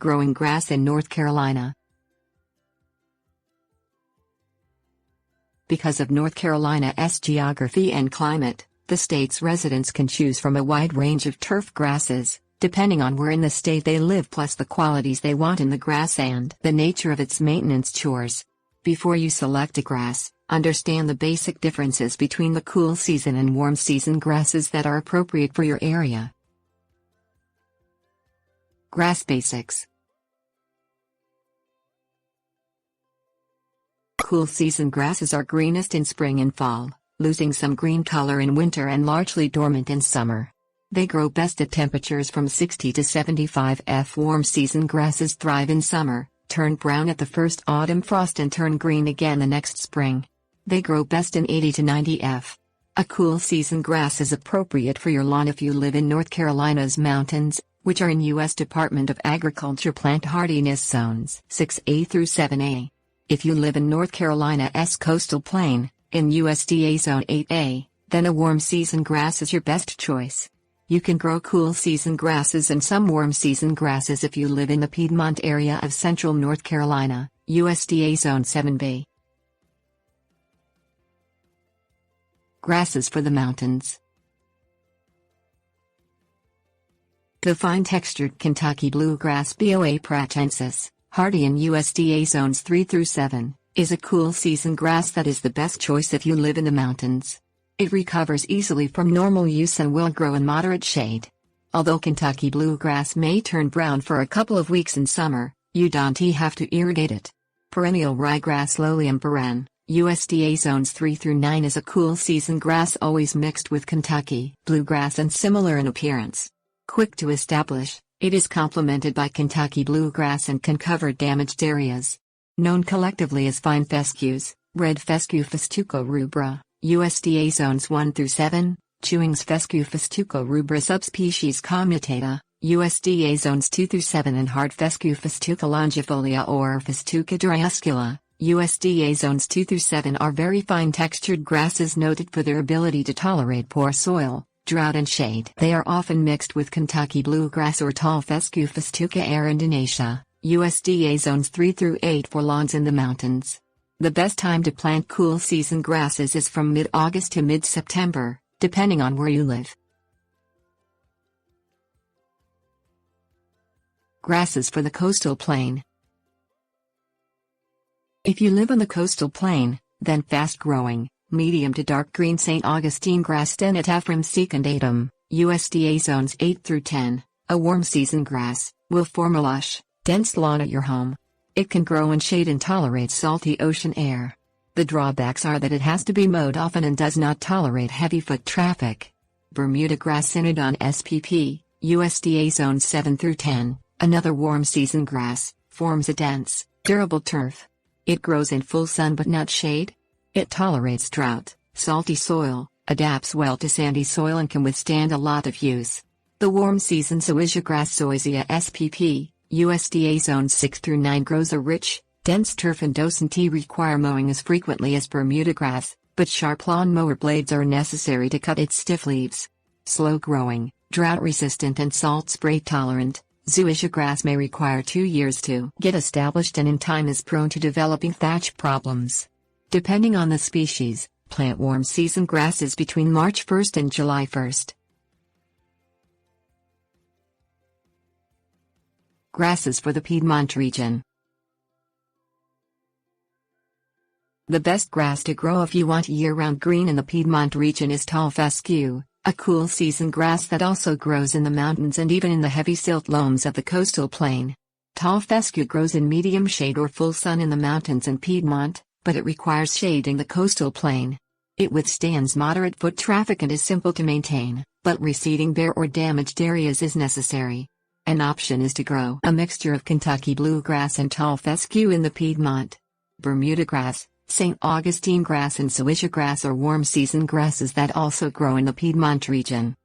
growing grass in North Carolina. Because of North Carolina's geography and climate, the state's residents can choose from a wide range of turf grasses, depending on where in the state they live, plus the qualities they want in the grass and the nature of its maintenance chores. Before you select a grass, understand the basic differences between the cool season and warm season grasses that are appropriate for your area. Grass basics. Cool season grasses are greenest in spring and fall, losing some green color in winter and largely dormant in summer. They grow best at temperatures from 60 to 75 F. Warm season grasses thrive in summer, turn brown at the first autumn frost and turn green again the next spring. They grow best in 80 to 90 F. A cool season grass is appropriate for your lawn if you live in North Carolina's mountains, which are in U.S. Department of Agriculture plant hardiness zones 6A through 7A. If you live in North Carolina's coastal plain, in USDA Zone 8A, then a warm season grass is your best choice. You can grow cool season grasses and some warm season grasses if you live in the Piedmont area of central North Carolina, USDA Zone 7B. Grasses for the mountains. The fine-textured Kentucky bluegrass Boa pratensis, hardy in USDA zones 3 through 7, is a cool season grass that is the best choice if you live in the mountains. It recovers easily from normal use and will grow in moderate shade. Although Kentucky bluegrass may turn brown for a couple of weeks in summer, you don't have to irrigate it. Perennial ryegrass Lolium peren, USDA zones 3 through 9 is a cool season grass always mixed with Kentucky bluegrass and similar in appearance. Quick to establish, it is complemented by Kentucky bluegrass and can cover damaged areas. Known collectively as fine fescues, red fescue Festuca rubra, USDA zones 1 through 7, Chewings fescue Festuca rubra subspecies commutata, USDA zones 2 through 7 and hard fescue Festuca longifolia or Festuca driuscula, USDA zones 2 through 7 are very fine textured grasses noted for their ability to tolerate poor soil, drought and shade. They are often mixed with Kentucky bluegrass or tall fescue Festuca arundinacea, USDA zones 3 through 8 for lawns in the mountains. The best time to plant cool season grasses is from mid-August to mid-September, depending on where you live. Grasses for the coastal plain. If you live on the coastal plain, then fast-growing, medium to dark green St. Augustine grass Stenotaphrem secundatum, USDA zones 8 through 10, a warm season grass, will form a lush, dense lawn at your home. It can grow in shade and tolerates salty ocean air. The drawbacks are that it has to be mowed often and does not tolerate heavy foot traffic. Bermuda grass Synodon spp, USDA zones 7 through 10, another warm season grass, forms a dense, durable turf. It grows in full sun but not shade. It tolerates drought, salty soil, adapts well to sandy soil and can withstand a lot of use. The warm season zoysia grass Zoysia spp, USDA zones 6 through 9 grows a rich, dense turf and doesn't require mowing as frequently as Bermuda grass, but sharp lawn mower blades are necessary to cut its stiff leaves. Slow growing, drought resistant and salt spray tolerant, zoysia grass may require 2 years to get established and in time is prone to developing thatch problems. Depending on the species, plant warm season grasses between March 1st and July 1st. Grasses for the Piedmont region. The best grass to grow if you want year-round green in the Piedmont region is tall fescue, a cool season grass that also grows in the mountains and even in the heavy silt loams of the coastal plain. Tall fescue grows in medium shade or full sun in the mountains and Piedmont, but it requires shading the coastal plain. It withstands moderate foot traffic and is simple to maintain, but reseeding bare or damaged areas is necessary. An option is to grow a mixture of Kentucky bluegrass and tall fescue in the Piedmont. Bermuda grass, St. Augustine grass and zoysia grass are warm season grasses that also grow in the Piedmont region.